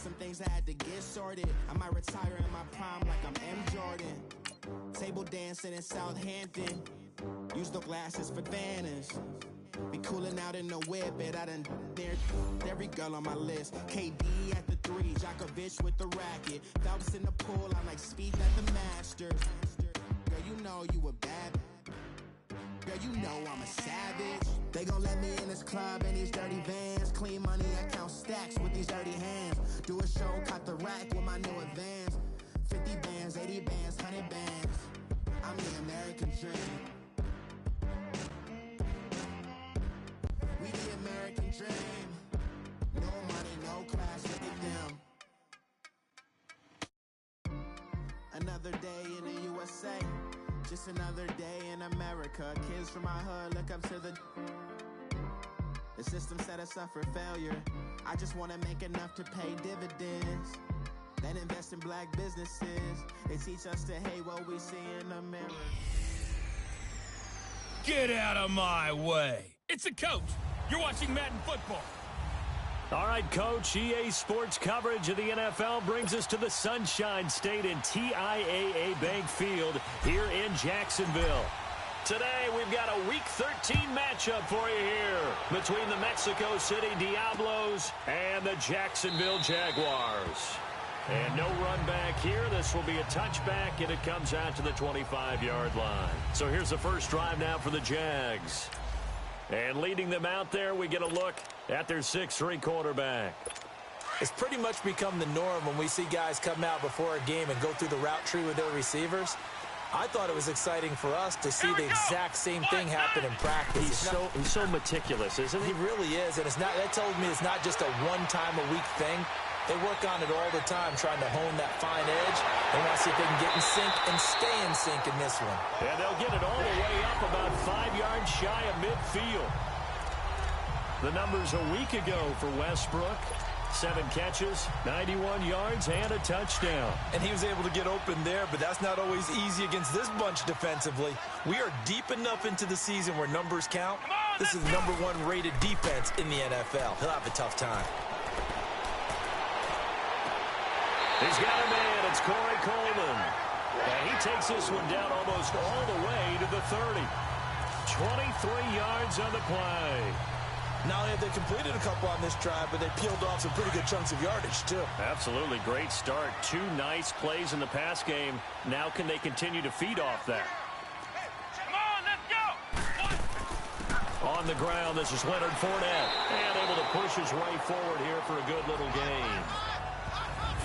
Some things I had to get sorted. I might retire in my prime like I'm M. Jordan. Table dancing in Southampton. Use the glasses for Vanish. Be cooling out in the whip, but I done dared every girl on my list. KD at the 3, Djokovic with the racket. Phelps in the pool, I'm like Speed at the Masters. Girl, you know you a bad. Girl, you know I'm a savage. They gon' let me in this club in these dirty vans. Clean money, I count stacks with these dirty hands. Do a show, cut the rack with my new advance. 50 bands, 80 bands, 100 bands. I'm the American dream. We the American dream. No money, no class, look at them. Another day in the USA. Just another day in America. Kids from my hood look up to the system set us up for failure. I just want to make enough to pay dividends. Then invest in black businesses. They teach us to hate what we see in the mirror. Get out of my way. It's the coach. You're watching Madden Football. All right, Coach, EA Sports coverage of the NFL brings us to the Sunshine State in TIAA Bank Field here in Jacksonville. Today, we've got a Week 13 matchup for you here between the Mexico City Diablos and the Jacksonville Jaguars. And no run back here. This will be a touchback, and it comes out to the 25-yard line. So here's the first drive now for the Jags. And leading them out there, we get a look at their 6'3" quarterback. It's pretty much become the norm when we see guys come out before a game and go through the route tree with their receivers. I thought it was exciting for us to see the exact same thing happen in practice. He's so meticulous, isn't he? He really is, and that tells me it's not just a one-time-a-week thing. They work on it all the time, trying to hone that fine edge. They want to see if they can get in sync and stay in sync in this one. And they'll get it all the way up about 5 yards shy of midfield. The numbers a week ago for Westbrook. 7 catches, 91 yards, and a touchdown. And he was able to get open there, but that's not always easy against this bunch defensively. We are deep enough into the season where numbers count. This is the #1 rated defense in the NFL. He'll have a tough time. He's got a man. It's Corey Coleman. And he takes this one down almost all the way to the 30. 23 yards on the play. Not only have they completed a couple on this drive, but they peeled off some pretty good chunks of yardage, too. Absolutely. Great start. 2 nice plays in the pass game. Now can they continue to feed off that? Come on, let's go. On the ground, this is Leonard Fournette. And able to push his way forward here for a good little gain.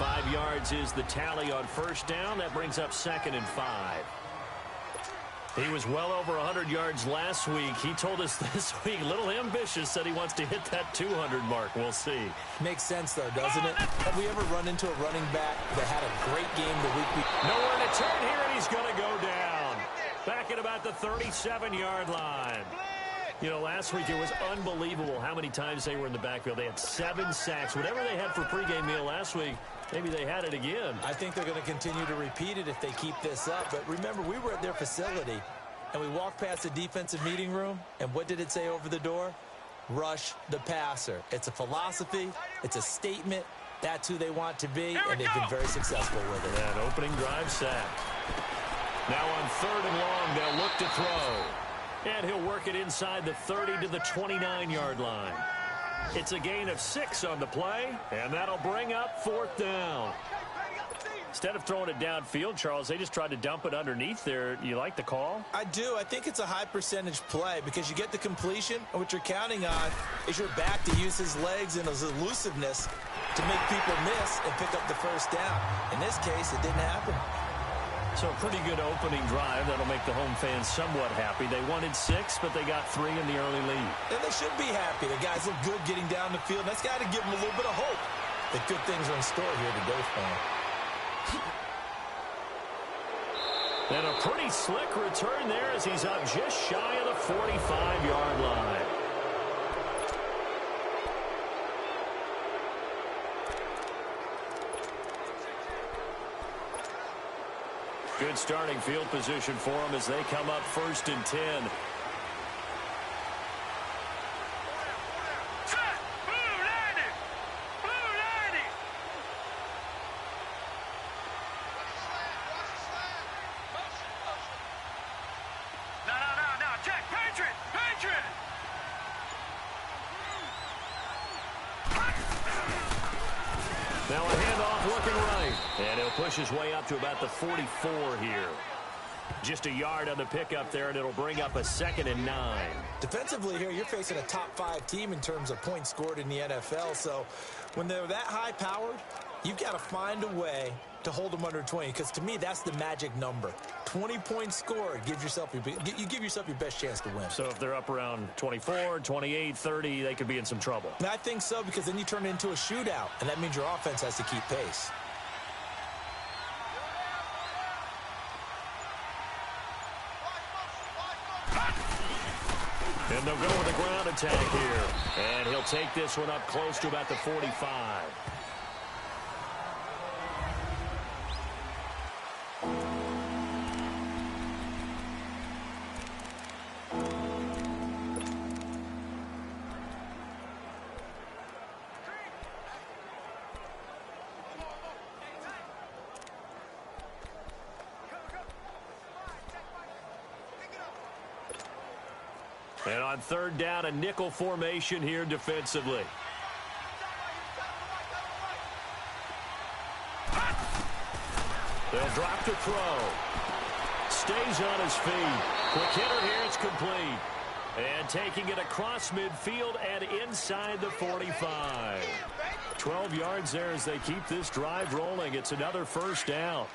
5 yards is the tally on first down. That brings up 2nd and 5. He was well over 100 yards last week. He told us this week, a little ambitious, said he wants to hit that 200 mark. We'll see. Makes sense, though, doesn't it? Have we ever run into a running back that had a great game the week before? Nowhere to turn here, and he's going to go down. Back at about the 37-yard line. You know, last week it was unbelievable how many times they were in the backfield. They had 7 sacks. Whatever they had for pregame meal last week, maybe they had it again. I think they're going to continue to repeat it if they keep this up. But remember, we were at their facility, and we walked past the defensive meeting room, and what did it say over the door? Rush the passer. It's a philosophy. It's a statement. That's who they want to be, and they've been very successful with it. That opening drive sack. Now on 3rd and long, they'll look to throw. And he'll work it inside the 30 to the 29-yard line. It's a gain of 6 on the play, and that'll bring up 4th down. Instead of throwing it downfield, Charles, they just tried to dump it underneath there. You like the call? I do. I think it's a high-percentage play because you get the completion, and what you're counting on is your back to use his legs and his elusiveness to make people miss and pick up the first down. In this case, it didn't happen. So a pretty good opening drive. That'll make the home fans somewhat happy. They wanted 6, but they got 3 in the early lead. And they should be happy. The guys look good getting down the field. That's got to give them a little bit of hope that good things are in store here today for them. And a pretty slick return there as he's up just shy of the 45-yard line. Good starting field position for them as they come up 1st and 10. Now a handoff looking right. And he'll push his way up to about the 44 here. Just a yard on the pickup there, and it'll bring up a 2nd and 9. Defensively here, you're facing a top-5 team in terms of points scored in the NFL. So when they're that high-powered, you've got to find a way to hold them under 20, because to me, that's the magic number. 20 points scored, you give yourself your best chance to win. So if they're up around 24, 28, 30, they could be in some trouble. And I think so, because then you turn it into a shootout, and that means your offense has to keep pace. And they'll go with a ground attack here. And he'll take this one up close to about the 45. And on 3rd down, a nickel formation here defensively. They'll drop the throw. Stays on his feet. Quick hitter here, it's complete. And taking it across midfield and inside the 45. 12 yards there as they keep this drive rolling. It's another 1st down.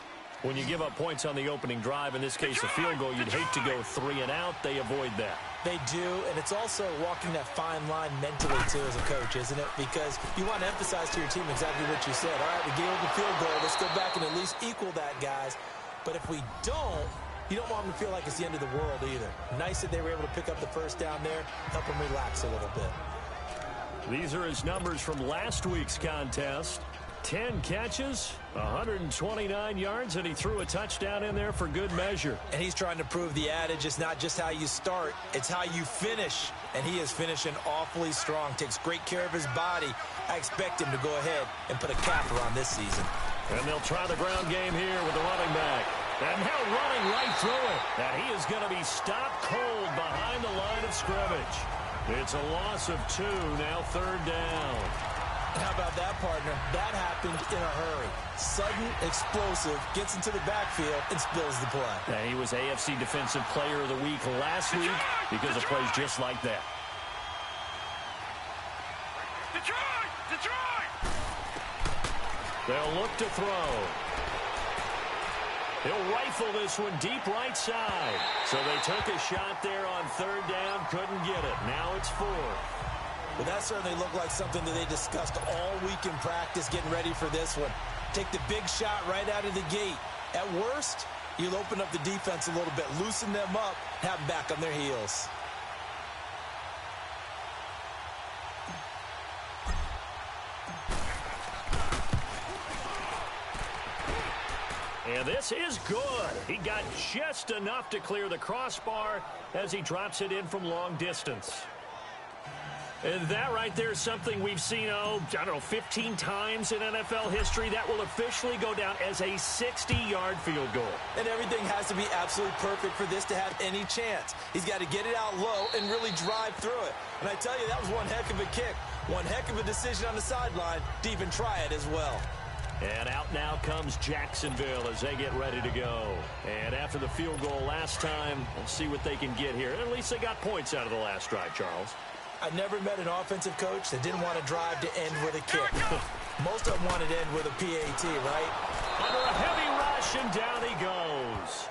When you give up points on the opening drive, in this case a field goal, you'd hate to go 3 and out. They avoid that. They do, and it's also walking that fine line mentally, too, as a coach, isn't it? Because you want to emphasize to your team exactly what you said. All right, we gave up a field goal. Let's go back and at least equal that, guys. But if we don't, you don't want them to feel like it's the end of the world either. Nice that they were able to pick up the 1st down there, help them relax a little bit. These are his numbers from last week's contest. 10 catches, 129 yards, and he threw a touchdown in there for good measure. And he's trying to prove the adage, it's not just how you start, it's how you finish. And he is finishing awfully strong, takes great care of his body. I expect him to go ahead and put a capper on this season. And they'll try the ground game here with the running back. And now running right through it. And he is going to be stopped cold behind the line of scrimmage. It's a loss of 2, now 3rd down. How about that, partner? That happened in a hurry. Sudden, explosive, gets into the backfield, and spills the play. And he was AFC Defensive Player of the Week last week because of plays just like that. They'll look to throw. He'll rifle this one deep right side. So they took a shot there on 3rd down, couldn't get it. Now it's 4th. Well, that certainly looked like something that they discussed all week in practice, getting ready for this one. Take the big shot right out of the gate. At worst, you'll open up the defense a little bit, loosen them up, have them back on their heels. And this is good. He got just enough to clear the crossbar as he drops it in from long distance. And that right there is something we've seen, I don't know, 15 times in NFL history. That will officially go down as a 60-yard field goal. And everything has to be absolutely perfect for this to have any chance. He's got to get it out low and really drive through it. And I tell you, that was one heck of a kick. One heck of a decision on the sideline to even try it as well. And out now comes Jacksonville as they get ready to go. And after the field goal last time, we'll see what they can get here. At least they got points out of the last drive, Charles. I never met an offensive coach that didn't want to drive to end with a kick. Most of them wanted to end with a PAT, right? Under a heavy rush, and down he goes.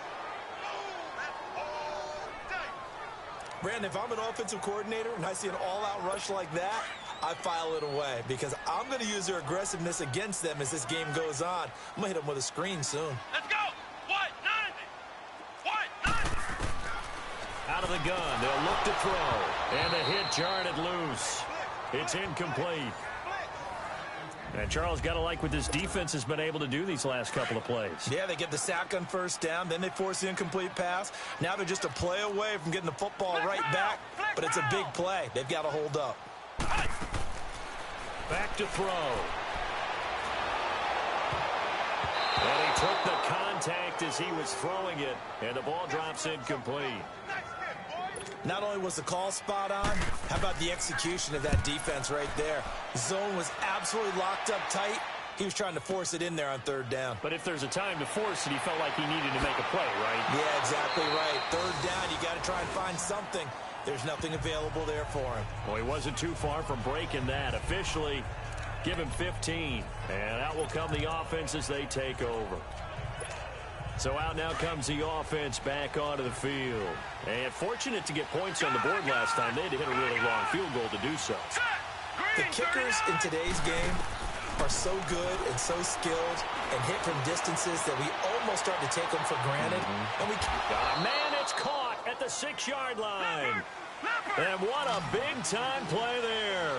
Brandon, if I'm an offensive coordinator and I see an all-out rush like that, I file it away because I'm going to use their aggressiveness against them as this game goes on. I'm going to hit them with a screen soon. Let's go! What? 90! What? 90! Out of the gun, they'll look to throw. And a hit jarred it loose. It's incomplete. And Charles, got to like what this defense has been able to do these last couple of plays. Yeah, they get the sack on 1st down, then they force the incomplete pass. Now they're just a play away from getting the football right back, but it's a big play. They've got to hold up. Back to throw. And he took the contact as he was throwing it, and the ball drops incomplete. Not only was the call spot on, how about the execution of that defense right there? Zone was absolutely locked up tight. He was trying to force it in there on third down. But if there's a time to force it, he felt like he needed to make a play, right? Yeah, exactly right. Third down, you got to try and find something. There's nothing available there for him. Well, he wasn't too far from breaking that. Officially, give him 15. And out will come the offense as they take over. So out now comes the offense back onto the field. And fortunate to get points on the board last time. They had to hit a really long field goal to do so. The kickers in today's game are so good and so skilled and hit from distances that we almost start to take them for granted. And we got a man, it's caught at the 6-yard line. And what a big-time play there.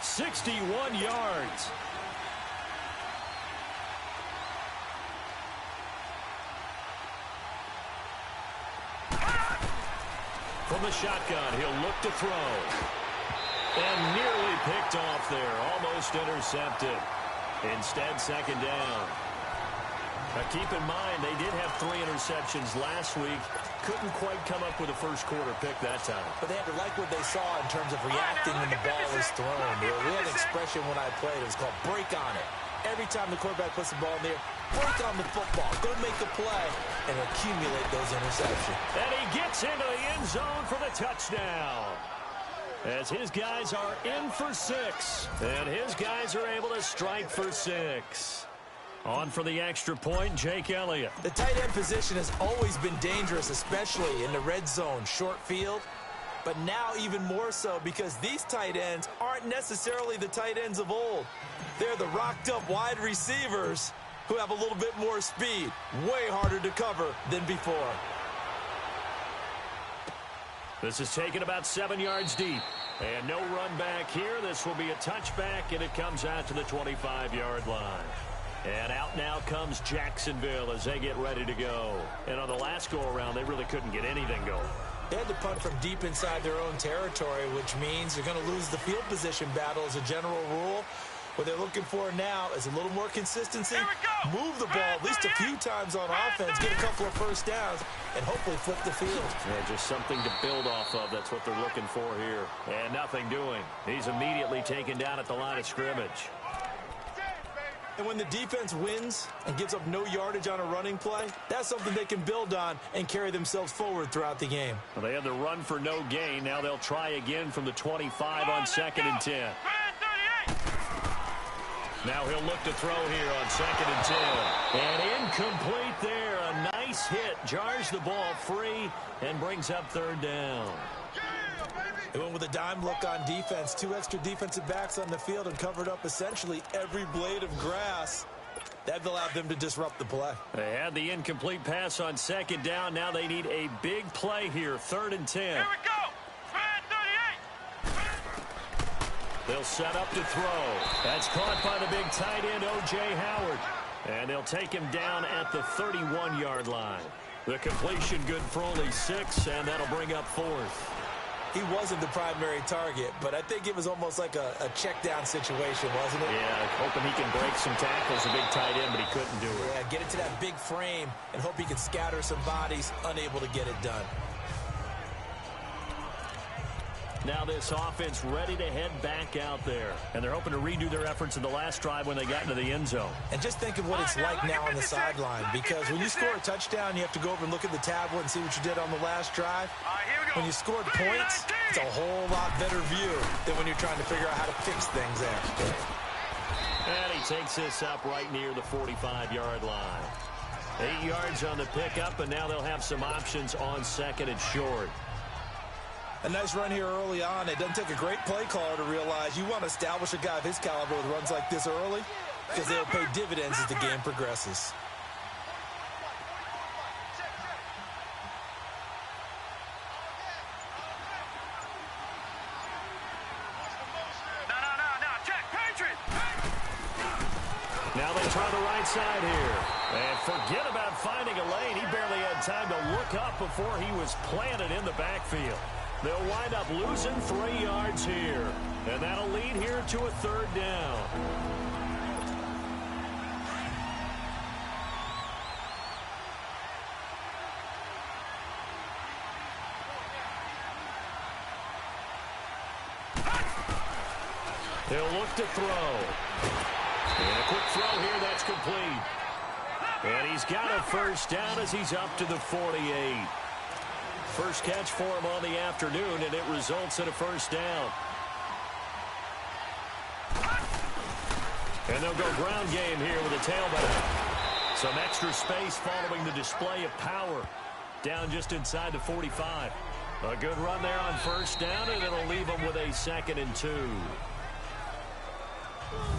61 yards. From the shotgun, he'll look to throw. And nearly picked off there, almost intercepted. Instead, second down. Now keep in mind, they did have 3 interceptions last week. Couldn't quite come up with a first-quarter pick that time. But they had to like what they saw in terms of reacting when the ball was thrown. We had an expression when I played. It was called break on it. Every time the quarterback puts the ball in there, break on the football. Go make a play and accumulate those interceptions. And he gets into the end zone for the touchdown. As his guys are in for 6. And his guys are able to strike for 6. On for the extra point, Jake Elliott. The tight end position has always been dangerous, especially in the red zone, short field. But now even more so because these tight ends aren't necessarily the tight ends of old. They're the rocked-up wide receivers who have a little bit more speed. Way harder to cover than before. This is taken about 7 yards deep. And no run back here. This will be a touchback, and it comes out to the 25-yard line. And out now comes Jacksonville as they get ready to go. And on the last go-around, they really couldn't get anything going. They had to punt from deep inside their own territory, which means they're going to lose the field position battle as a general rule. What they're looking for now is a little more consistency. Move the ball at least a few times on offense, get a couple of first downs, and hopefully flip the field. Yeah, just something to build off of. That's what they're looking for here. And nothing doing. He's immediately taken down at the line of scrimmage. And when the defense wins and gives up no yardage on a running play, that's something they can build on and carry themselves forward throughout the game. Well, they had the run for no gain. Now they'll try again from the 25 on 2nd and 10. Now he'll look to throw here on 2nd and 10. And incomplete there. A nice hit. Jars the ball free and brings up 3rd down. They went with a dime look on defense. 2 extra defensive backs on the field and covered up essentially every blade of grass. That allowed them to disrupt the play. They had the incomplete pass on 2nd down. Now they need a big play here. 3rd and 10. Here we go. 38. They'll set up to throw. That's caught by the big tight end, O.J. Howard. And they'll take him down at the 31-yard line. The completion good for only 6, and that'll bring up 4th. He wasn't the primary target, but I think it was almost like a check-down situation, wasn't it? Yeah, hoping he can break some tackles, a big tight end, but he couldn't do it. Yeah, get it to that big frame and hope he can scatter some bodies, unable to get it done. Now this offense ready to head back out there. And they're hoping to redo their efforts in the last drive when they got into the end zone. And just think of what it's like now on the sideline, because when you score a touchdown, you have to go over and look at the tablet and see what you did on the last drive. When you scored points, it's a whole lot better view than when you're trying to figure out how to fix things there. And he takes this up right near the 45-yard line. 8 yards on the pickup, and now they'll have some options on 2nd and short. A nice run here early on. It doesn't take a great play caller to realize you want to establish a guy of his caliber with runs like this early, because they'll pay dividends as the game progresses. Now they try the right side here. And forget about finding a lane. He barely had time to look up before he was planted in the backfield. They'll wind up losing 3 yards here. And that'll lead here to a 3rd down. They'll look to throw. And a quick throw here complete. And he's got a first down as he's up to the 48. First catch for him on the afternoon, and it results in a first down. And they'll go ground game here with a tailback. Some extra space following the display of power. Down just inside the 45. A good run there on first down, and it'll leave them with a 2nd and 2.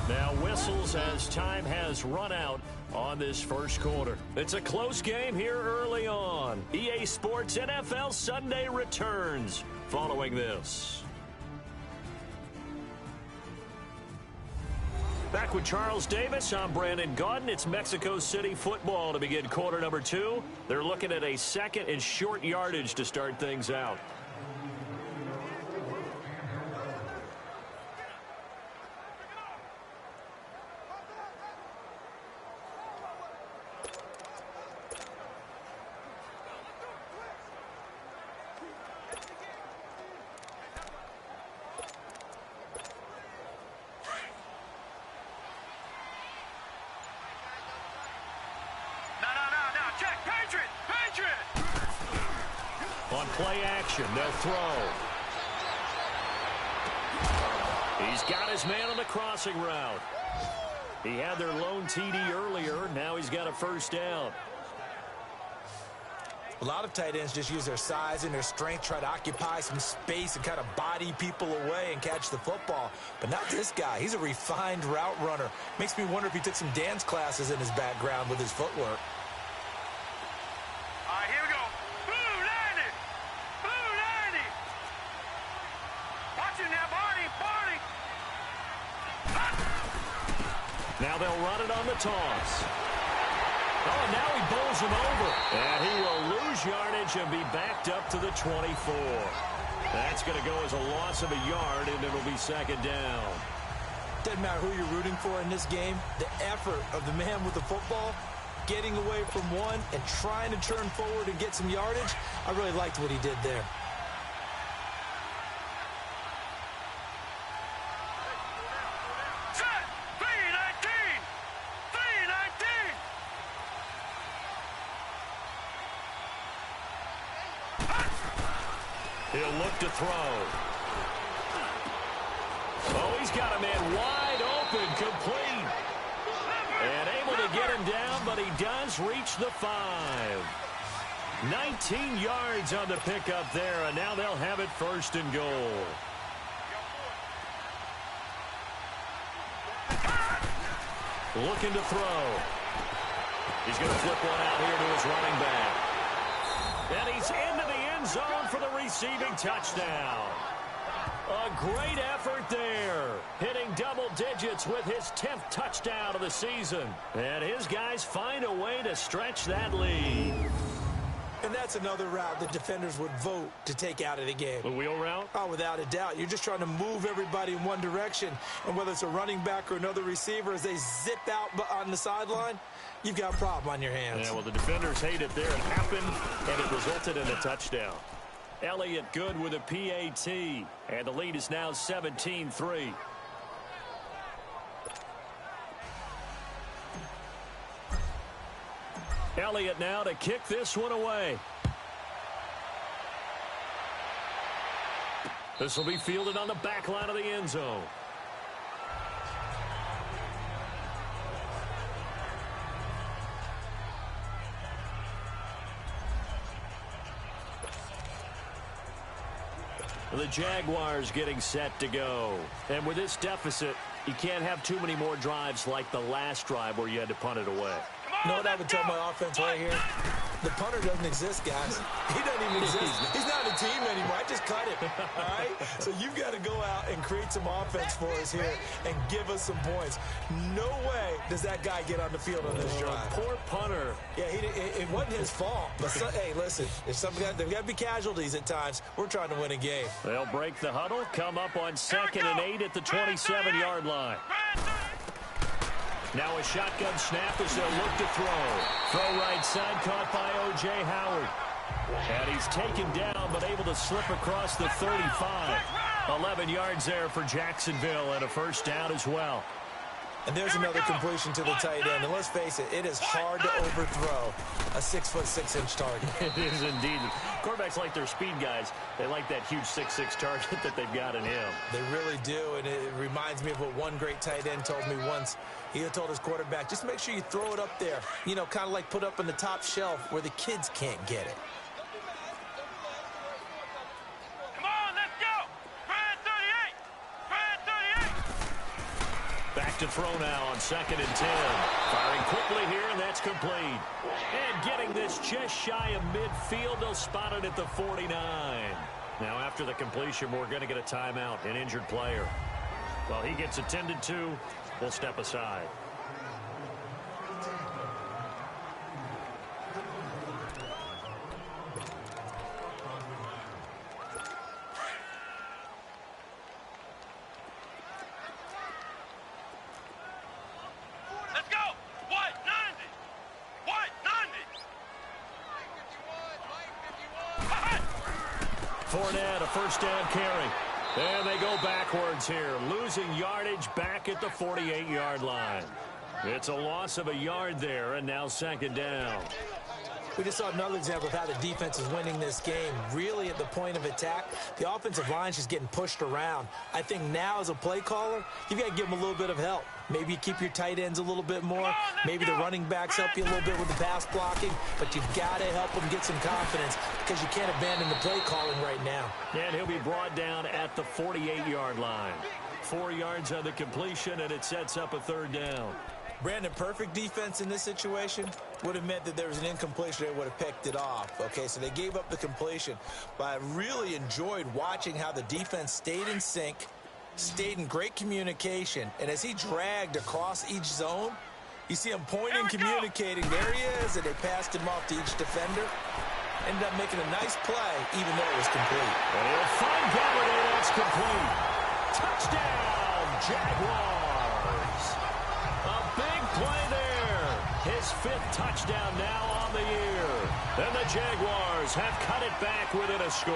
Now whistles as time has run out on this first quarter. It's a close game here early on. EA Sports NFL Sunday returns following this. Back with Charles Davis, I'm Brandon Gaudin. It's Mexico City football to begin quarter number 2. They're looking at a 2nd and short yardage to start things out. On play action, they'll throw. He's got his man on the crossing route. He had their lone TD earlier. Now he's got a first down. A lot of tight ends just use their size and their strength, try to occupy some space and kind of body people away and catch the football. But not this guy. He's a refined route runner. Makes me wonder if he took some dance classes in his background with his footwork. All right, here we go. Blue 90. Blue 90. Watch it now, Barney. Now they'll run it on the toss. Oh, and now he bowls him over. And he will lose yardage and be backed up to the 24. That's going to go as a loss of a yard, and it'll be 2nd down. Doesn't matter who you're rooting for in this game. The effort of the man with the football, getting away from one and trying to turn forward and get some yardage, I really liked what he did there. He'll look to throw. Oh, he's got a man wide open, complete. And able to get him down, but he does reach the 5. 19 yards on the pickup there, and now they'll have it 1st and goal. Looking to throw. He's going to flip one out here to his running back. And he's into the end zone for the receiving touchdown. A great effort there. Hitting double digits with his 10th touchdown of the season. And his guys find a way to stretch that lead. And that's another route the defenders would vote to take out of the game. The wheel route? Oh, without a doubt. You're just trying to move everybody in one direction. And whether it's a running back or another receiver, as they zip out on the sideline, you've got a problem on your hands. Yeah, well, the defenders hate it there. It happened, and it resulted in a touchdown. Elliott good with a PAT, and the lead is now 17-3. Elliott now to kick this one away. This will be fielded on the back line of the end zone. The Jaguars getting set to go. And with this deficit, you can't have too many more drives like the last drive where you had to punt it away. You know what I would tell my offense right here? The punter doesn't exist, guys. He doesn't even exist. He's not a team anymore. I just cut him, all right? So you've got to go out and create some offense for us here and give us some points. No way does that guy get on the field on this drive. Poor punter. Yeah, it wasn't his fault. But, hey, listen, there's got to be casualties at times. We're trying to win a game. They'll break the huddle, come up on 2nd and 8 at the 27-yard line. Now a shotgun snap as they'll look to throw. Throw right side, caught by O.J. Howard. And he's taken down, but able to slip across the 35. 11 yards there for Jacksonville, and a first down as well. And there's another completion to the tight end. And let's face it, it is hard to overthrow a 6'6" target. It is indeed. Quarterbacks like their speed guys. They like that huge 6'6" target that they've got in him. They really do, and it reminds me of what one great tight end told me once. He told his quarterback, just make sure you throw it up there. You know, kind of like put up on the top shelf where the kids can't get it. Come on, let's go. Try 38. Try 38. Back to throw now on 2nd and 10. Firing quickly here, and that's complete. And getting this just shy of midfield, they'll spot it at the 49. Now, after the completion, we're going to get a timeout, an injured player. Well, he gets attended to. We'll step aside. Let's go. White 90. White 90. Fournette, a first down carry. And they go backwards here, losing yardage back at the 48-yard line. It's a loss of a yard there, and now 2nd down. We just saw another example of how the defense is winning this game. Really at the point of attack, the offensive line is just getting pushed around. I think now as a play caller, you've got to give them a little bit of help. Maybe you keep your tight ends a little bit more. Maybe the running backs help you a little bit with the pass blocking. But you've got to help them get some confidence because you can't abandon the play calling right now. And he'll be brought down at the 48-yard line. 4 yards on the completion, and it sets up a 3rd down. Brandon, perfect defense in this situation would have meant that there was an incompletion. They would have picked it off. Okay, so they gave up the completion. But I really enjoyed watching how the defense stayed in sync, stayed in great communication. And as he dragged across each zone, you see him pointing, communicating. There he is, and they passed him off to each defender. Ended up making a nice play, even though it was complete. And he'll find Gabbard, that's complete. Touchdown, Jaguars. A big play there. His 5th touchdown now on the year. And the Jaguars have cut it back within a score.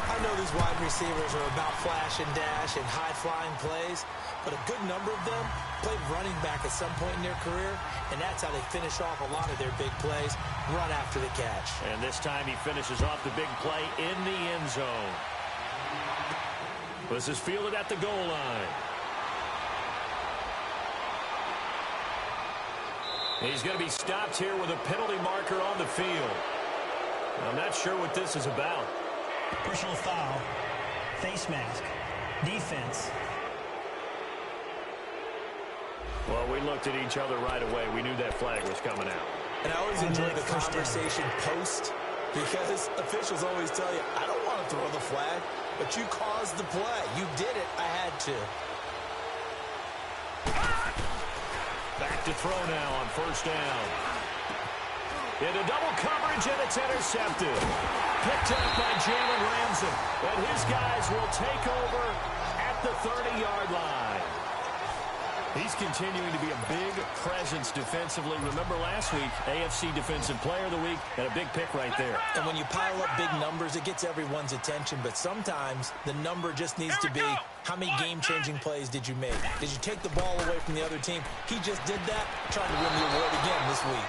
I know these wide receivers are about flash and dash and high-flying plays, but a good number of them played running back at some point in their career, and that's how they finish off a lot of their big plays, run after the catch. And this time he finishes off the big play in the end zone. This is fielded at the goal line. He's going to be stopped here with a penalty marker on the field. I'm not sure what this is about. Personal foul, face mask, defense. Well, we looked at each other right away. We knew that flag was coming out. And I always enjoy the conversation post, because officials always tell you, I don't want to throw the flag, but you caused the play. You did it. I had to. Back to throw now on 1st down. Into double coverage, and it's intercepted. Picked up by Jalen Ramsey. And his guys will take over at the 30-yard line. He's continuing to be a big presence defensively. Remember last week, AFC Defensive Player of the Week, and a big pick right there. And when you pile up big numbers, it gets everyone's attention. But sometimes the number just needs to be, how many game-changing plays did you make? Did you take the ball away from the other team? He just did that, trying to win the award again this week.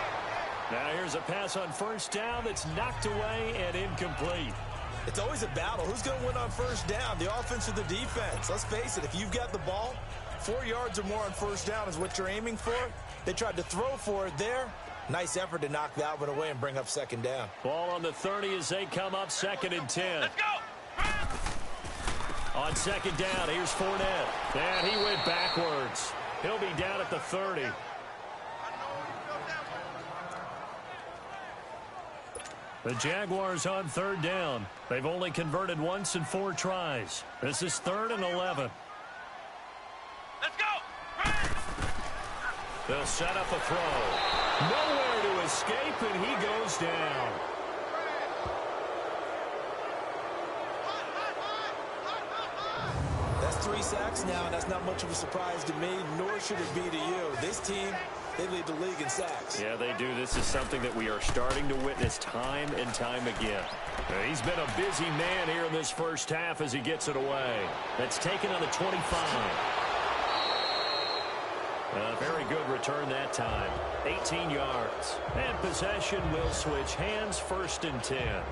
Now here's a pass on 1st down that's knocked away and incomplete. It's always a battle. Who's going to win on 1st down, the offense or the defense? Let's face it, if you've got the ball, 4 yards or more on 1st down is what you're aiming for. They tried to throw for it there. Nice effort to knock that one away and bring up 2nd down. Ball on the 30 as they come up 2nd and 10. Let's go. On 2nd down, here's Fournette. And he went backwards. He'll be down at the 30. The Jaguars on 3rd down. They've only converted once in 4 tries. This is 3rd and 11. Let's go. They'll set up a throw. Nowhere to escape, and he goes down. That's 3 sacks now, and that's not much of a surprise to me, nor should it be to you. This team, they lead the league in sacks. Yeah, they do. This is something that we are starting to witness time and time again. He's been a busy man here in this 1st half as he gets it away. That's taken on the 25. A very good return that time. 18 yards. And possession will switch hands, 1st and 10.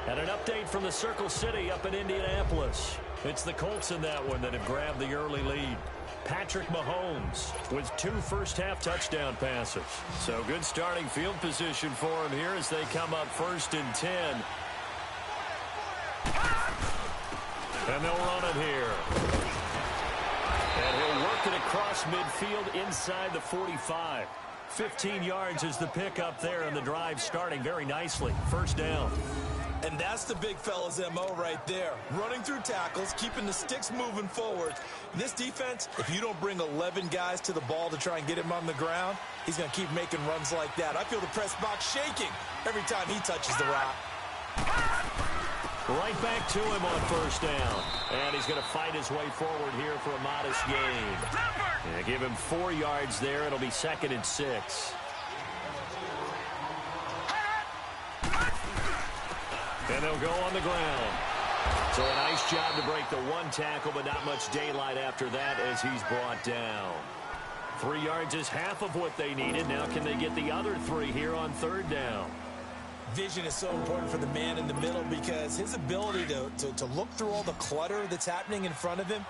And an update from the Circle City up in Indianapolis. It's the Colts in that one that have grabbed the early lead. Patrick Mahomes with 2 first-half touchdown passes. So good starting field position for him here as they come up 1st and 10. And they'll run it here. And he'll work it across midfield inside the 45. 15 yards is the pickup there, and the drive starting very nicely. 1st down. And that's the big fella's MO right there. Running through tackles, keeping the sticks moving forward. This defense, if you don't bring 11 guys to the ball to try and get him on the ground, he's going to keep making runs like that. I feel the press box shaking every time he touches the rock. Right back to him on 1st down. And he's going to fight his way forward here for a modest gain. Yeah, give him 4 yards there. It'll be 2nd and 6. And they'll go on the ground. So a nice job to break the 1 tackle, but not much daylight after that as he's brought down. 3 yards is half of what they needed. Now can they get the other 3 here on 3rd down? Vision is so important for the man in the middle because his ability to look through all the clutter that's happening in front of him,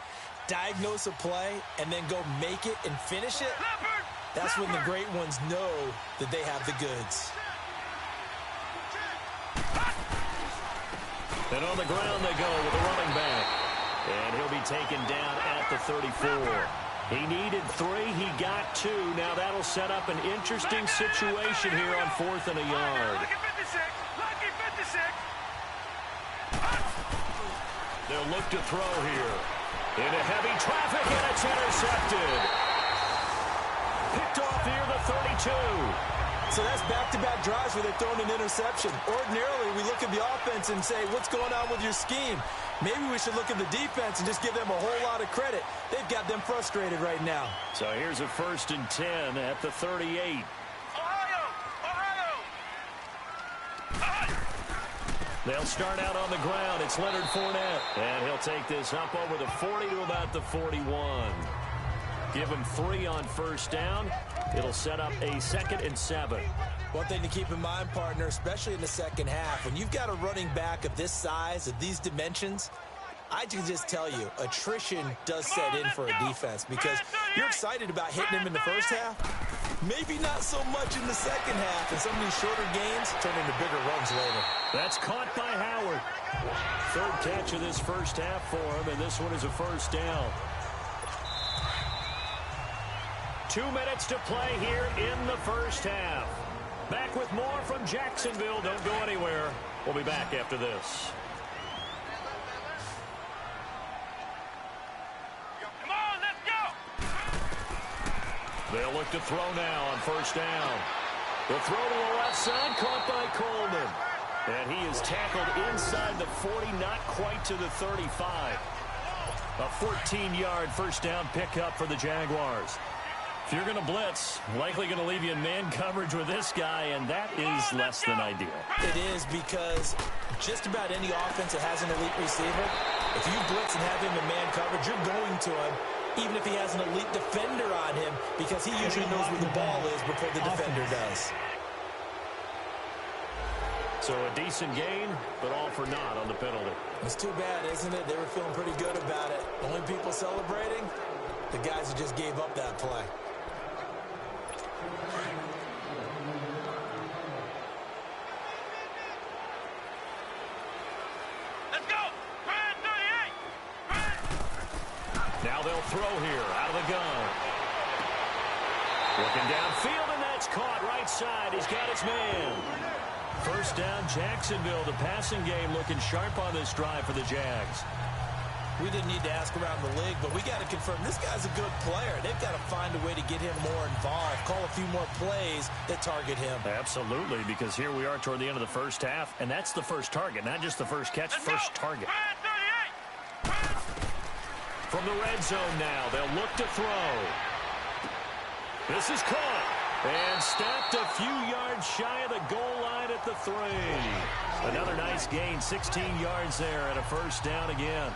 diagnose a play, and then go make it and finish it, that's when the great ones know that they have the goods. And on the ground they go with a running back. And he'll be taken down at the 34. He needed 3. He got 2. Now that'll set up an interesting situation here on 4th and a yard. They'll look to throw here. Into heavy traffic, and it's intercepted. Picked off near the 32. So that's back-to-back drives where they've thrown an interception. Ordinarily, we look at the offense and say, what's going on with your scheme? Maybe we should look at the defense and just give them a whole lot of credit. They've got them frustrated right now. So here's a 1st and 10 at the 38. They'll start out on the ground. It's Leonard Fournette. And he'll take this up over the 40 to about the 41. Give him 3 on 1st down. It'll set up a 2nd and 7. One thing to keep in mind, partner, especially in the second half, when you've got a running back of this size, of these dimensions, I can just tell you, attrition does set in for a defense because you're excited about hitting him in the first half. Maybe not so much in the second half, and some of these shorter gains turn into bigger runs later. That's caught by Howard. 3rd catch of this first half for him, and this one is a 1st down. 2 minutes to play here in the first half. Back with more from Jacksonville. Don't go anywhere. We'll be back after this. Come on, let's go! They'll look to throw now on 1st down. The throw to the left side, caught by Coleman. And he is tackled inside the 40, not quite to the 35. A 14-yard 1st down pickup for the Jaguars. If you're going to blitz, likely going to leave you in man coverage with this guy, and that is less than ideal. It is because just about any offense that has an elite receiver, if you blitz and have him in man coverage, you're going to him, even if he has an elite defender on him, because he usually knows where the ball is before the defender does. So a decent gain, but all for naught on the penalty. It's too bad, isn't it? They were feeling pretty good about it. Only people celebrating, the guys who just gave up that play. Let's go! Brand 38! Now they'll throw here, out of the gun. Looking downfield, and that's caught right side. He's got his man. 1st down, Jacksonville. The passing game looking sharp on this drive for the Jags. We didn't need to ask around the league, but we got to confirm this guy's a good player. They've got to find a way to get him more involved, call a few more plays that target him. Absolutely, because here we are toward the end of the first half, and that's the first target, not just the first catch, first target. From the red zone now, they'll look to throw. This is caught and stopped a few yards shy of the goal line at the 3. Another nice gain, 16 yards there, and a 1st down again.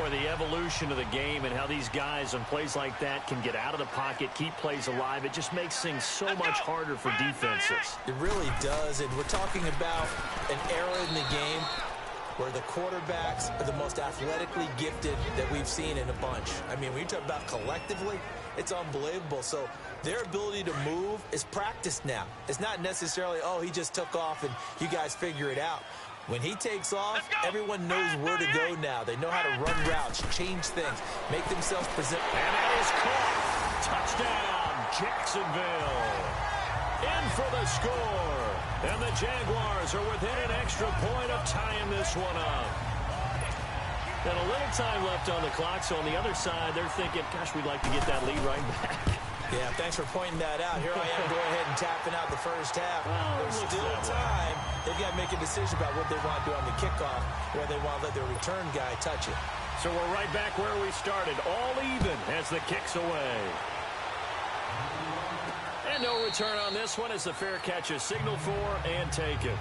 Or the evolution of the game and how these guys on plays like that can get out of the pocket, keep plays alive. It just makes things so much harder for defenses. It really does, and we're talking about an era in the game where the quarterbacks are the most athletically gifted that we've seen in a bunch. I mean, when you talk about collectively, it's unbelievable. So their ability to move is practiced now. It's not necessarily, oh, he just took off and you guys figure it out. When he takes off, everyone knows where to go now. They know how to run routes, change things, make themselves present. And that is caught. Touchdown, Jacksonville. In for the score. And the Jaguars are within an extra point of tying this one up. And a little time left on the clock, so on the other side, they're thinking, gosh, we'd like to get that lead right back. Yeah, thanks for pointing that out. Here I am going ahead and tapping out the first half. There's still time. They've got to make a decision about what they want to do on the kickoff, where they want to let their return guy touch it. So we're right back where we started, all even as the kick's away. And no return on this one as the fair catch is signaled for and taken.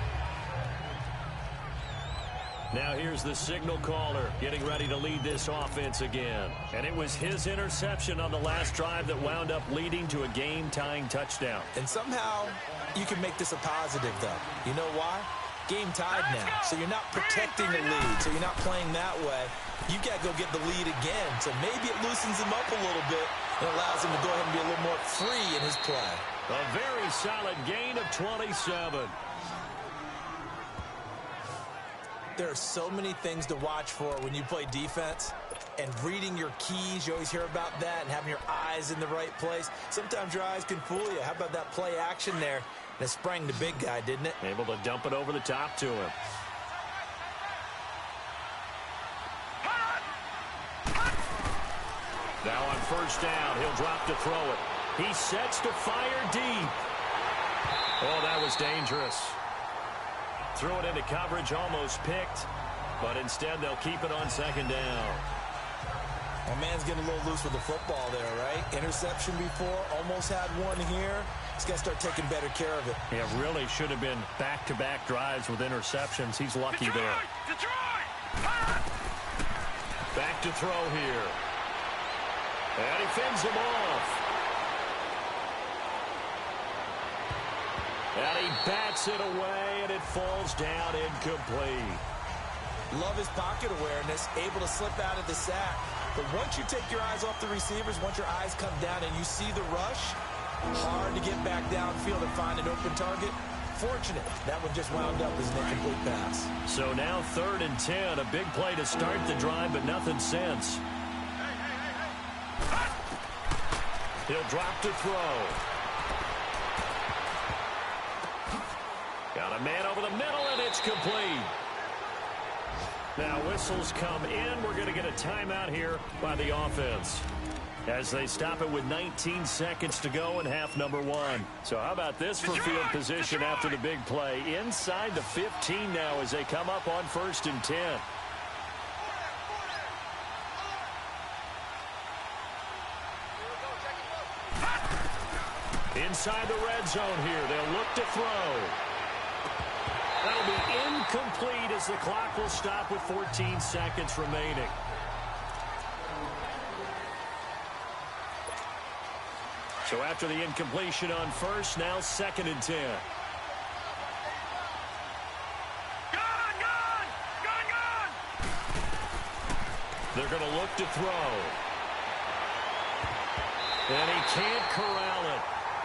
Now here's the signal caller getting ready to lead this offense again. And it was his interception on the last drive that wound up leading to a game-tying touchdown. And somehow you can make this a positive, though. You know why? Game tied now, so you're not protecting the lead, so you're not playing that way. You've got to go get the lead again, so maybe it loosens him up a little bit and allows him to go ahead and be a little more free in his play. A very solid gain of 27. There are so many things to watch for when you play defense, and reading your keys, you always hear about that, and having your eyes in the right place. Sometimes your eyes can fool you. How about that play action there? And it sprang the big guy, didn't it? Able to dump it over the top to him. Now on first down, he'll drop to throw it. He sets to fire deep. Oh, that was dangerous. Threw it into coverage, almost picked, but instead they'll keep it on second down. My man's getting a little loose with the football there, right? Interception before, almost had one here. He's got to start taking better care of it. Yeah, really should have been back-to-back drives with interceptions. He's lucky there. Back to throw here. And he fends him off. And he bats it away, and it falls down incomplete. Love his pocket awareness, able to slip out of the sack. But once you take your eyes off the receivers, once your eyes come down and you see the rush, hard to get back downfield and find an open target. Fortunate, that one just wound up as an incomplete pass. So now 3rd and 10, a big play to start the drive, but nothing since. He'll drop to throw. Got a man over the middle, and it's complete. Now whistles come in. We're going to get a timeout here by the offense as they stop it with 19 seconds to go in half number 1. So how about this for field position after the big play? Inside the 15 now as they come up on 1st and 10. Inside the red zone here. They'll look to throw. That'll be incomplete as the clock will stop with 14 seconds remaining. So after the incompletion on 1st, now 2nd and 10. They're going to look to throw. And he can't corral it.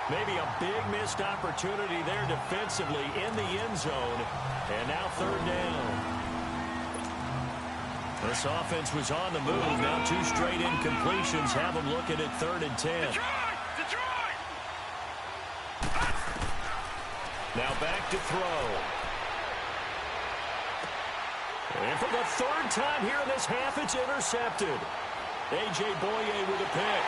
Maybe a big missed opportunity there defensively in the end zone. And now 3rd down. This offense was on the move. Now 2 straight incompletions have them looking at 3rd and 10. Now back to throw. And for the 3rd time here in this half, it's intercepted. A.J. Boye with a pick.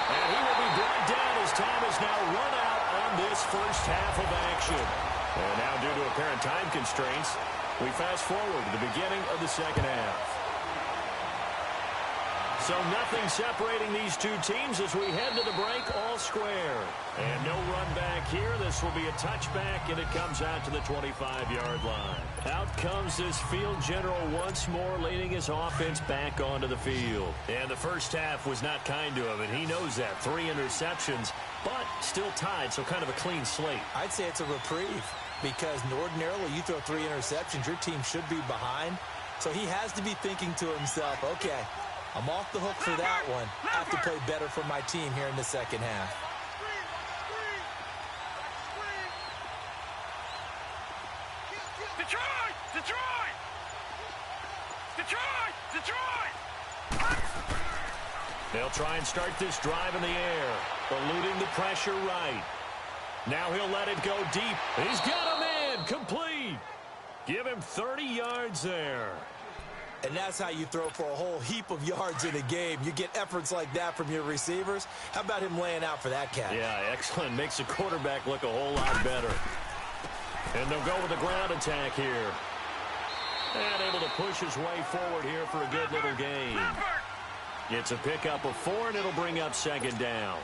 And he will be brought down as time has now run out on this first half of action. And now due to apparent time constraints, we fast forward to the beginning of the second half. So nothing separating these two teams as we head to the break, all square. And no run back here. This will be a touchback, and it comes out to the 25-yard line. Out comes this field general once more, leading his offense back onto the field. And the first half was not kind to him, and he knows that. 3 interceptions, but still tied, so kind of a clean slate. I'd say it's a reprieve because ordinarily you throw 3 interceptions, your team should be behind. So he has to be thinking to himself, okay, I'm off the hook for that one. I have to play better for my team here in the second half. Detroit! Detroit! Detroit! Detroit! They'll try and start this drive in the air, eluding the pressure right. Now he'll let it go deep. He's got a man, complete. Give him 30 yards there. And that's how you throw for a whole heap of yards in a game. You get efforts like that from your receivers. How about him laying out for that catch? Yeah, excellent. Makes the quarterback look a whole lot better. And they'll go with the ground attack here. And able to push his way forward here for a good little gain. It's a pickup of 4, and it'll bring up second down.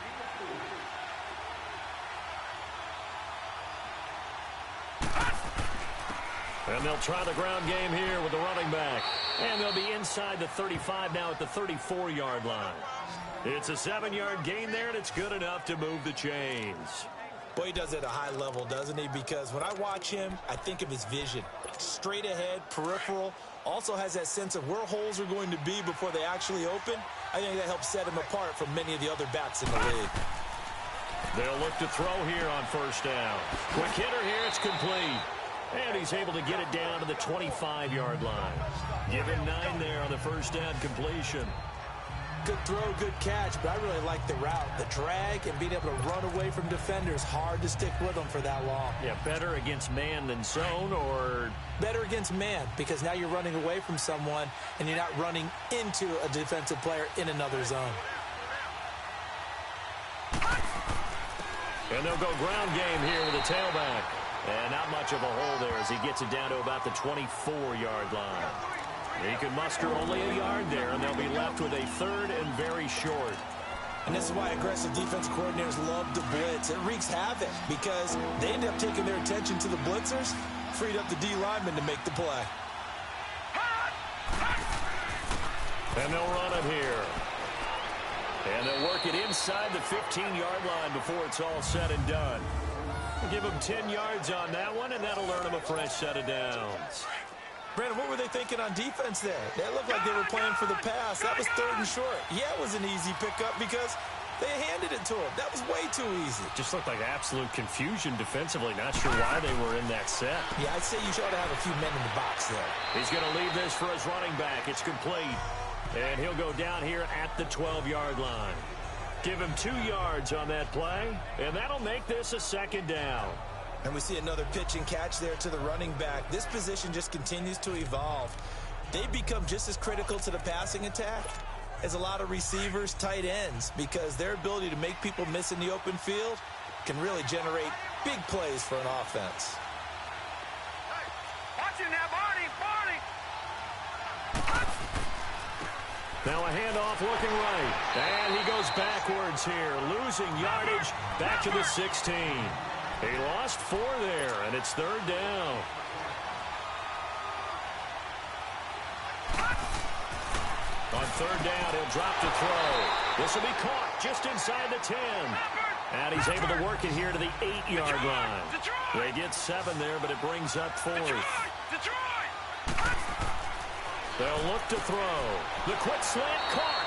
And they'll try the ground game here with the running back. And they'll be inside the 35 now at the 34-yard line. It's a 7-yard gain there, and it's good enough to move the chains. Boy, he does it at a high level, doesn't he? Because when I watch him, I think of his vision. Straight ahead, peripheral. Also has that sense of where holes are going to be before they actually open. I think that helps set him apart from many of the other backs in the league. They'll look to throw here on first down. Quick hitter here, it's complete. And he's able to get it down to the 25-yard line. Give him 9 there on the first down completion. Good throw, good catch, but I really like the route. The drag and being able to run away from defenders. Hard to stick with them for that long. Yeah, better against man than zone, or? Better against man, because now you're running away from someone and you're not running into a defensive player in another zone. And they'll go ground game here with a tailback. And not much of a hole there as he gets it down to about the 24-yard line. He can muster only a yard there, and they'll be left with a 3rd and very short. And this is why aggressive defensive coordinators love to blitz. It wreaks havoc because they end up taking their attention to the blitzers, freed up the D lineman to make the play. And they'll run it here. And they'll work it inside the 15-yard line before it's all said and done. Give them 10 yards on that one, and that'll earn them a fresh set of downs. Brandon, what were they thinking on defense there? They looked like they were playing for the pass. That was 3rd and short. Yeah, it was an easy pickup because they handed it to him. That was way too easy. Just looked like absolute confusion defensively. Not sure why they were in that set. Yeah, I'd say you should have a few men in the box there. He's going to leave this for his running back. It's complete. And he'll go down here at the 12-yard line. Give him 2 yards on that play, and that'll make this a second down. And we see another pitch and catch there to the running back. This position just continues to evolve. They become just as critical to the passing attack as a lot of receivers, tight ends, because their ability to make people miss in the open field can really generate big plays for an offense. Hey, watch it now, Barney, Barney! Now a handoff looking right. And he goes backwards here, losing yardage back to the 16. He lost 4 there, and it's 3rd down. On 3rd down, he'll drop to throw. This will be caught just inside the 10. And he's able to work it here to the 8-yard line. They get 7 there, but it brings up 4th. They'll look to throw. The quick slant caught.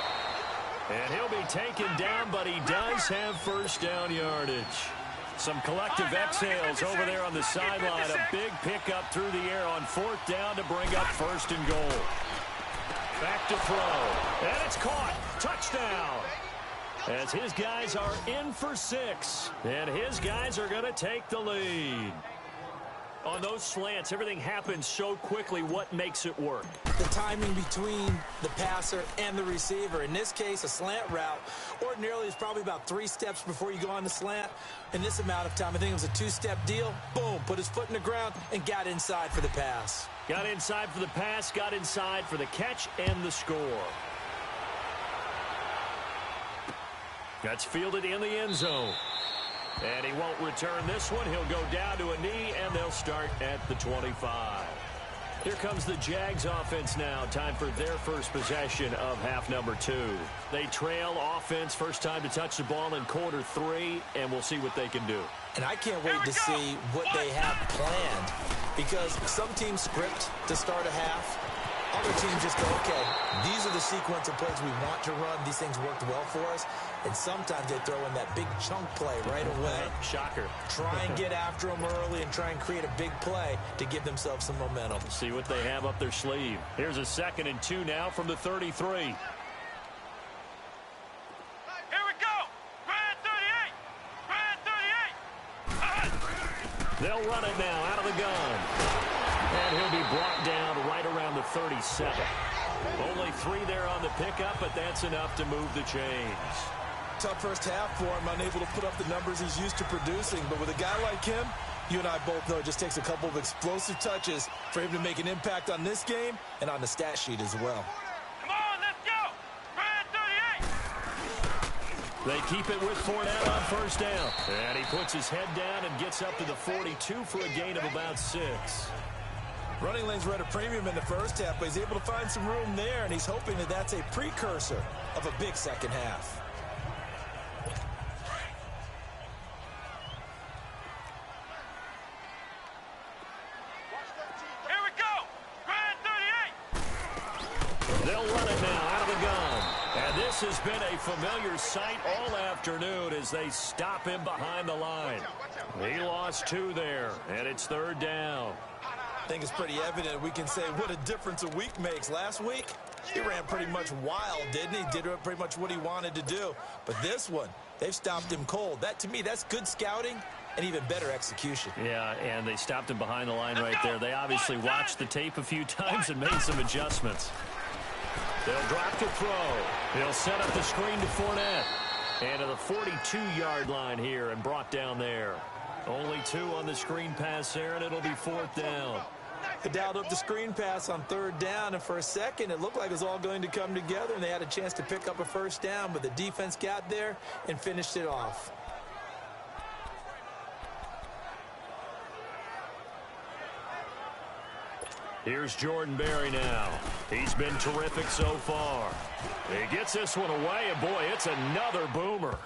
And he'll be taken down, but he does have first down yardage. Some collective exhales over there on the sideline. A big pickup through the air on 4th down to bring up 1st and goal. Back to throw. And it's caught. Touchdown. As his guys are in for 6. And his guys are going to take the lead. On those slants, everything happens so quickly. What makes it work? The timing between the passer and the receiver. In this case, a slant route ordinarily is probably about 3 steps before you go on the slant. In this amount of time, I think it was a 2-step deal. Boom, put his foot in the ground and got inside for the pass. Got inside for the pass, got inside for the catch and the score. That's fielded in the end zone. And he won't return this one. He'll go down to a knee, and they'll start at the 25. Here comes the Jags offense now. Time for their first possession of half number 2. They trail offense, first time to touch the ball in quarter 3, and we'll see what they can do. And I can't wait to see what they have planned, because some teams script to start a half. Other teams just go, okay, these are the sequence of plays we want to run. These things worked well for us. And sometimes they throw in that big chunk play right away. Shocker. Try and get after them early and try and create a big play to give themselves some momentum. See what they have up their sleeve. Here's a 2nd and 2 now from the 33. Here we go. Grand 38. Grand 38. They'll run it now out of the gun. And he'll be brought down right around the 37. Only 3 there on the pickup, but that's enough to move the chains. Tough first half for him, unable to put up the numbers he's used to producing. But with a guy like him, you and I both know it just takes a couple of explosive touches for him to make an impact on this game and on the stat sheet as well. Come on, let's go. Grand 38. They keep it with Fournette on first down. And he puts his head down and gets up to the 42 for a gain of about 6. Running lanes were at a premium in the first half, but he's able to find some room there, and he's hoping that that's a precursor of a big second half. Here we go. Grand 38. They'll run it now out of the gun. And this has been a familiar sight all afternoon as they stop him behind the line. He lost 2 there, and it's 3rd down. I think it's pretty evident we can say what a difference a week makes. Last week, he ran pretty much wild, didn't he? Did pretty much what he wanted to do. But this one, they've stopped him cold. That, to me, that's good scouting and even better execution. Yeah, and they stopped him behind the line right there. They obviously watched the tape a few times and made some adjustments. They'll drop to throw. He'll set up the screen to Fournette. And to the 42-yard line here and brought down there. Only 2 on the screen pass there, and it'll be 4th down. They dialed up the screen pass on 3rd down, and for a second, it looked like it was all going to come together, and they had a chance to pick up a first down, but the defense got there and finished it off. Here's Jordan Berry now. He's been terrific so far. He gets this one away, and boy, it's another boomer.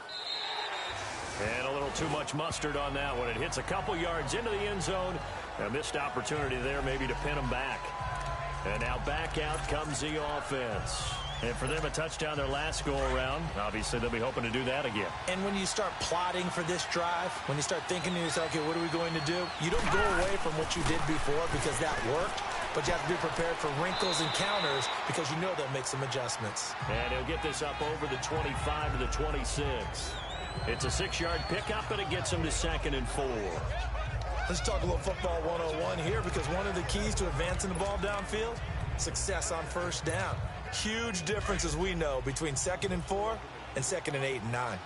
And a little too much mustard on that one. It hits a couple yards into the end zone. A missed opportunity there maybe to pin him back. And now back out comes the offense. And for them, a touchdown their last go-around. Obviously, they'll be hoping to do that again. And when you start plotting for this drive, when you start thinking to yourself, okay, what are we going to do? You don't go away from what you did before because that worked. But you have to be prepared for wrinkles and counters because you know they'll make some adjustments. And he'll get this up over the 25 to the 26. It's a 6-yard pickup, and it gets him to 2nd and 4. Let's talk a little football 101 here, because one of the keys to advancing the ball downfield, success on first down. Huge difference, as we know, between 2nd and 4 and 2nd and 8 and 9.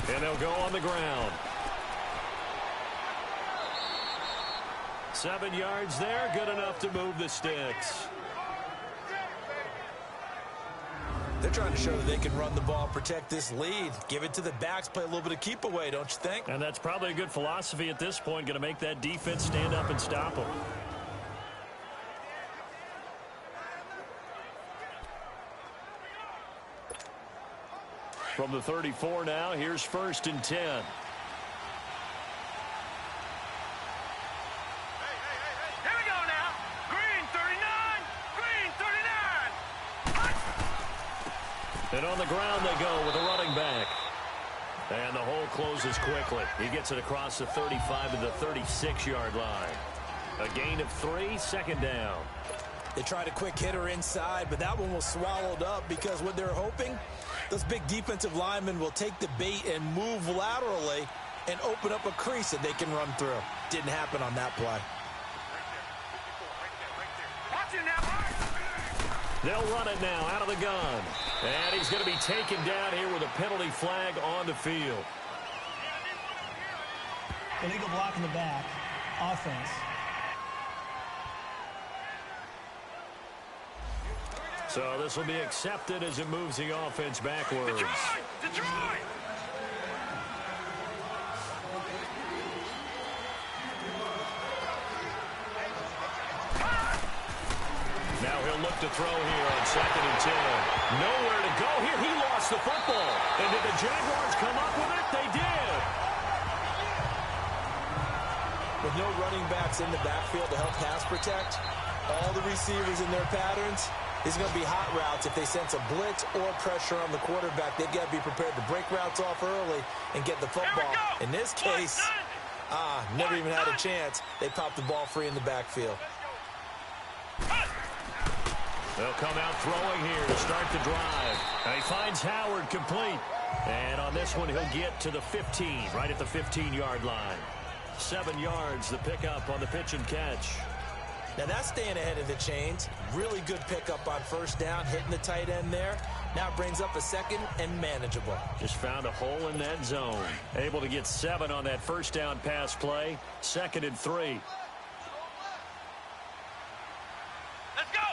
And they'll go on the ground. 7 yards there, good enough to move the sticks. They're trying to show that they can run the ball, protect this lead, give it to the backs, play a little bit of keep away, don't you think? And that's probably a good philosophy at this point, going to make that defense stand up and stop them. From the 34 now, here's 1st and 10. Here we go now. Green 39. Green 39. And on the ground they go with a running back. And the hole closes quickly. He gets it across the 35 to the 36-yard line. A gain of 3, 2nd down. They tried a quick hitter inside, but that one was swallowed up because what they're hoping, those big defensive linemen will take the bait and move laterally and open up a crease that they can run through. Didn't happen on that play. Watch it now. They'll run it now out of the gun. And he's going to be taken down here with a penalty flag on the field. Illegal block in the back. offense. So this will be accepted as it moves the offense backwards. Detroit! Now he'll look to throw here on 2nd and 10. Nowhere to go here. He lost the football. And did the Jaguars come up with it? They did. With no running backs in the backfield to help pass protect, all the receivers in their patterns, these are going to be hot routes. If they sense a blitz or pressure on the quarterback, they've got to be prepared to break routes off early and get the football. In this case, never even had a chance. They popped the ball free in the backfield. They'll come out throwing here to start the drive. He finds Howard complete. And on this one, he'll get to the 15, right at the 15-yard line. 7 yards, the pickup on the pitch and catch. Now that's staying ahead of the chains. Really good pickup on first down, hitting the tight end there. Now it brings up a second and manageable. Just found a hole in that zone. Able to get 7 on that first down pass play. 2nd and 3. Let's go!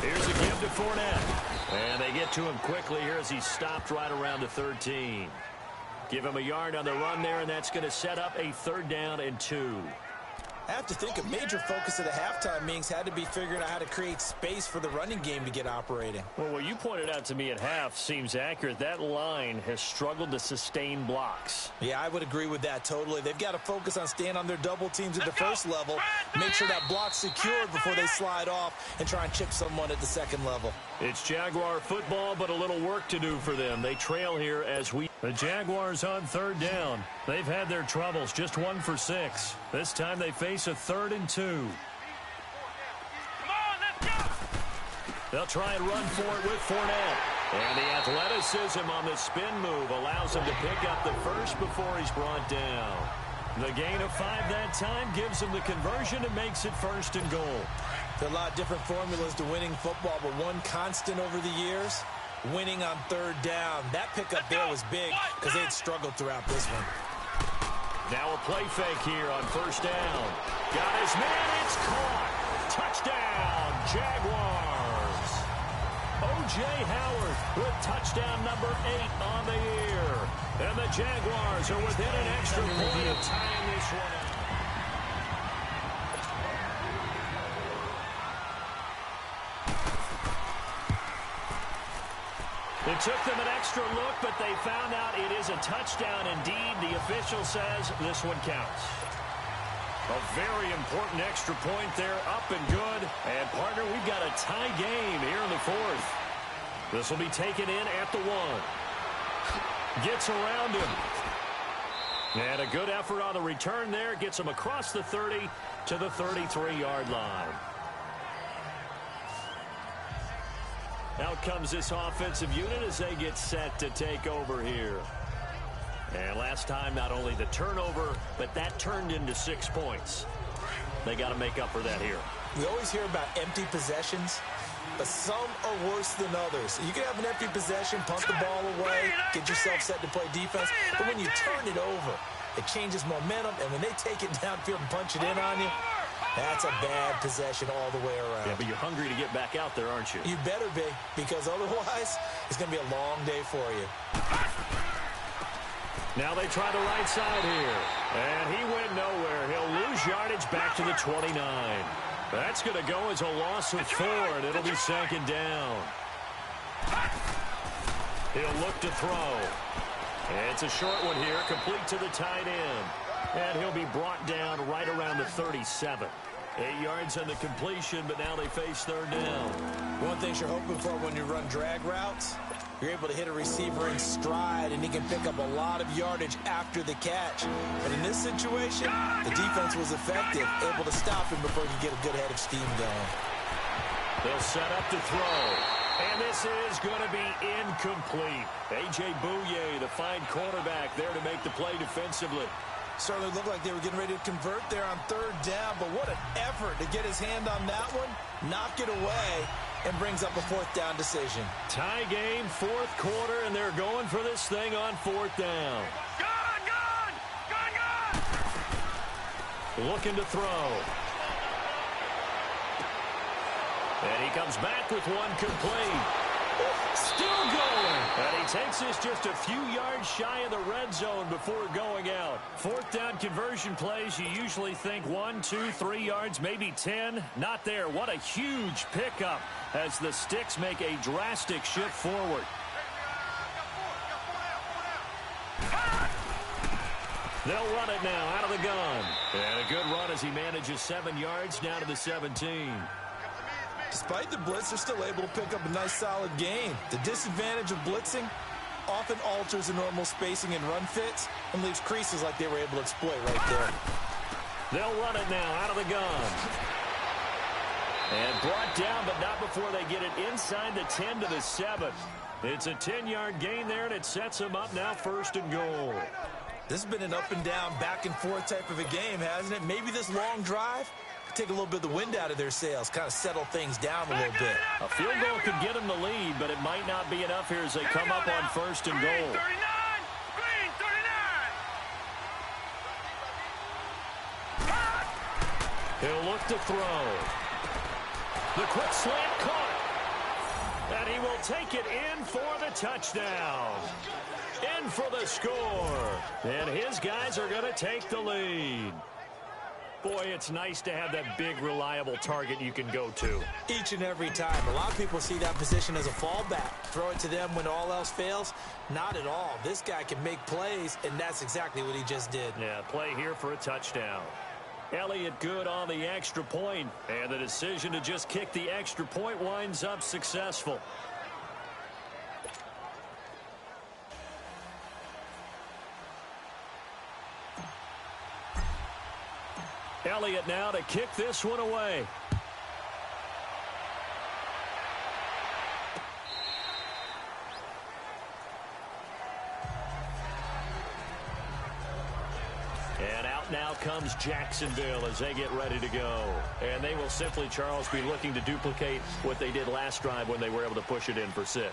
Here's a give to Fournette. And they get to him quickly here as he stopped right around the 13. Give him a yard on the run there, and that's going to set up a 3rd down and 2. I have to think a major focus of the halftime meetings had to be figuring out how to create space for the running game to get operating. Well, what you pointed out to me at half seems accurate. That line has struggled to sustain blocks. Yeah, I would agree with that totally. They've got to focus on staying on their double teams at the first level, make sure that block's secured before they slide off and try and chip someone at the second level. It's Jaguar football, but a little work to do for them. They trail here as we... The Jaguars on 3rd down. They've had their troubles, just 1 for 6. This time they face a 3rd and 2. Come on, let's go! They'll try and run for it with Fournette. And the athleticism on the spin move allows him to pick up the first before he's brought down. The gain of 5 that time gives him the conversion and makes it 1st and goal. There are a lot of different formulas to winning football, but one constant over the years, winning on 3rd down. That pickup there was big because they had struggled throughout this one. Now a play fake here on 1st down. Got his man, it's caught. Touchdown, Jaguars. O.J. Howard with touchdown number 8 on the year. And the Jaguars are within an extra point of tying this one up. It took them an extra look, but they found out it is a touchdown indeed. The official says this one counts. A very important extra point there, up and good. And, partner, we've got a tie game here in the 4th. This will be taken in at the 1. Gets around him. And a good effort on the return there. Gets him across the 30 to the 33-yard line. Out comes this offensive unit as they get set to take over here. And last time, not only the turnover, but that turned into 6 points. They got to make up for that here. We always hear about empty possessions, but some are worse than others. You can have an empty possession, punt the ball away, get yourself set to play defense, but when you turn it over, it changes momentum, and when they take it downfield and punch it in on you, that's a bad possession all the way around. Yeah, but you're hungry to get back out there, aren't you? You better be, because otherwise, it's going to be a long day for you. Now they try the right side here. And he went nowhere. He'll lose yardage back to the 29. That's going to go as a loss of 4, and it'll be 2nd down. He'll look to throw. And it's a short one here, complete to the tight end. And he'll be brought down right around the 37. 8 yards on the completion, but now they face 3rd down. One thing you're hoping for when you run drag routes, you're able to hit a receiver in stride, and he can pick up a lot of yardage after the catch. But in this situation, the defense was effective, able to stop him before he could get a good head of steam going. They'll set up to throw. And this is going to be incomplete. A.J. Bouye, the fine quarterback, there to make the play defensively. Certainly looked like they were getting ready to convert there on 3rd down, but what an effort to get his hand on that one, knock it away, and brings up a 4th down decision. Tie game, 4th quarter, and they're going for this thing on 4th down. Gun! looking to throw. And he comes back with one complete. Still going. And he takes this just a few yards shy of the red zone before going out. Fourth down conversion plays, you usually think 1, 2, 3 yards, maybe 10. Not there. What a huge pickup as the Sticks make a drastic shift forward. They'll run it now out of the gun. And a good run as he manages 7 yards down to the 17. Despite the blitz, they're still able to pick up a nice solid gain. The disadvantage of blitzing often alters the normal spacing and run fits and leaves creases like they were able to exploit right there. They'll run it now out of the gun. And brought down, but not before they get it inside the 10 to the 7. It's a 10-yard gain there, and it sets them up now 1st and goal. This has been an up and down, back and forth type of a game, hasn't it? Maybe this long drive take a little bit of the wind out of their sails, kind of settle things down a little bit. A field goal could get them the lead, but it might not be enough here as they come up on 1st and goal. Green 39. He'll look to throw. The quick slant caught. And he will take it in for the touchdown. In for the score. And his guys are going to take the lead. Boy, it's nice to have that big, reliable target you can go to. Each and every time. A lot of people see that position as a fallback. Throw it to them when all else fails. Not at all. This guy can make plays, and that's exactly what he just did. Yeah, play here for a touchdown. Elliott good on the extra point, and the decision to just kick the extra point winds up successful. Elliott now to kick this one away. And out now comes Jacksonville as they get ready to go. And they will simply, Charles, be looking to duplicate what they did last drive when they were able to push it in for 6.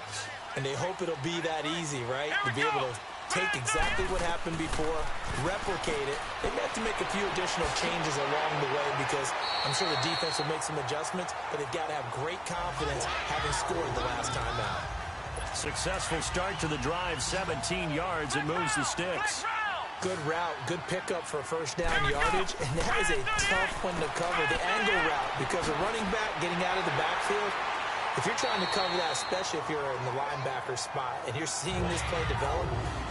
And they hope it'll be that easy, right? To be able to take exactly what happened before, replicate it. They may have to make a few additional changes along the way because I'm sure the defense will make some adjustments, but they've got to have great confidence having scored the last time out. Successful start to the drive, 17 yards, and moves the Sticks. Good route, good pickup for first down yardage, and that is a tough one to cover, the angle route, because a running back getting out of the backfield, if you're trying to cover that, especially if you're in the linebacker spot and you're seeing this play develop,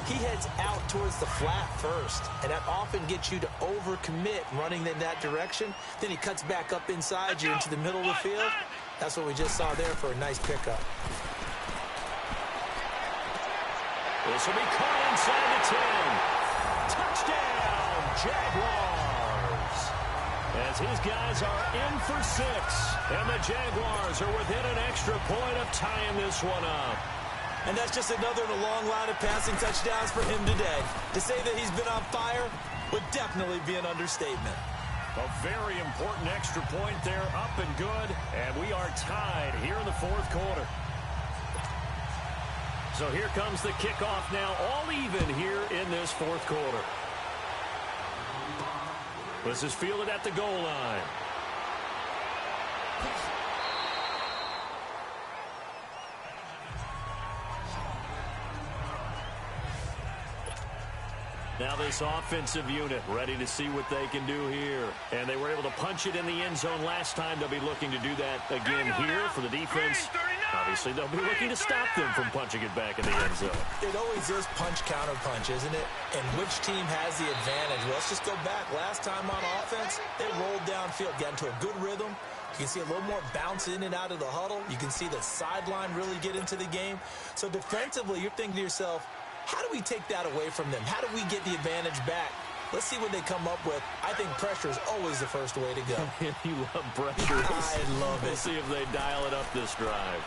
he heads out towards the flat first, and that often gets you to overcommit running in that direction. Then he cuts back up inside you into the middle of the field. That's what we just saw there for a nice pickup. This will be caught inside the 10. Touchdown, Jaguars. As his guys are in for 6, and the Jaguars are within an extra point of tying this one up. And that's just another in a long line of passing touchdowns for him today. To say that he's been on fire would definitely be an understatement. A very important extra point there, up and good, and we are tied here in the 4th quarter. So here comes the kickoff now, all even here in this 4th quarter. This is fielded at the goal line. Now this offensive unit ready to see what they can do here. And they were able to punch it in the end zone last time. They'll be looking to do that again here for the defense. Obviously, they'll be looking to stop them from punching it back in the end zone. It always is punch-counter-punch, isn't it? And which team has the advantage? Well, let's just go back. Last time on offense, they rolled downfield, got into a good rhythm. You can see a little more bounce in and out of the huddle. You can see the sideline really get into the game. So defensively, you're thinking to yourself, how do we take that away from them? How do we get the advantage back? Let's see what they come up with. I think pressure is always the first way to go. You love pressure. I love it. We'll see if they dial it up this drive.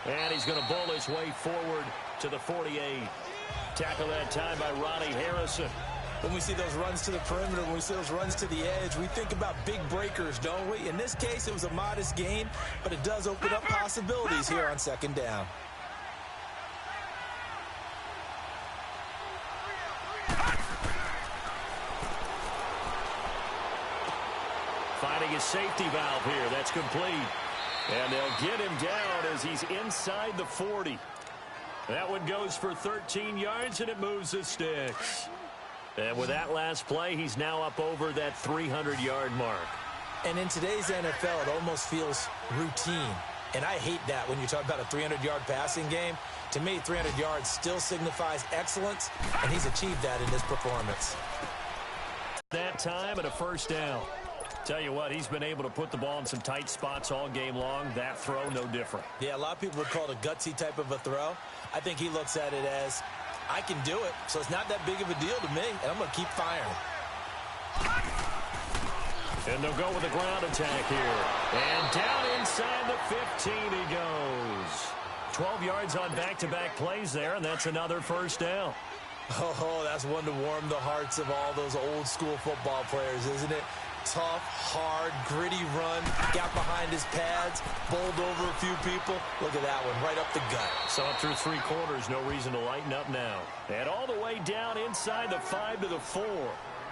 And he's going to bowl his way forward to the 48. Tackle that time by Ronnie Harrison. When we see those runs to the perimeter, when we see those runs to the edge, we think about big breakers, don't we? In this case, it was a modest gain, but it does open up possibilities here on 2nd down. finding his safety valve here. That's complete. And they'll get him down as he's inside the 40. That one goes for 13 yards, and it moves the sticks. And with that last play, he's now up over that 300-yard mark. And in today's NFL, it almost feels routine. And I hate that when you talk about a 300-yard passing game. To me, 300 yards still signifies excellence, and he's achieved that in this performance. That time and a first down. Tell you what, he's been able to put the ball in some tight spots all game long. That throw, no different. Yeah, a lot of people would call it a gutsy type of a throw. I think he looks at it as, I can do it, so it's not that big of a deal to me, and I'm going to keep firing. And they'll go with a ground attack here. And down inside the 15 he goes. 12 yards on back-to-back plays there, and that's another first down. Oh, that's one to warm the hearts of all those old-school football players, isn't it? Tough, hard, gritty run, got behind his pads, bowled over a few people. Look at that one, right up the gut. So through 3 quarters, no reason to lighten up now. And all the way down inside the 5 to the 4.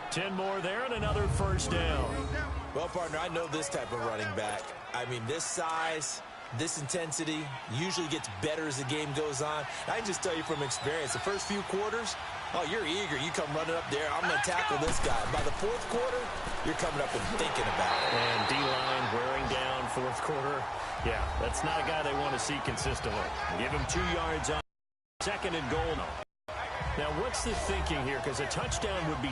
10 more there and another first down. Well, partner, I know this type of running back. I mean, this size, this intensity usually gets better as the game goes on. I can just tell you from experience, the first few quarters, oh, you're eager. You come running up there. I'm going to tackle this guy. By the 4th quarter, you're coming up and thinking about it. And D-line wearing down 4th quarter. Yeah, that's not a guy they want to see consistently. Give him 2 yards on 2nd and goal. Now, what's the thinking here? Because a touchdown would be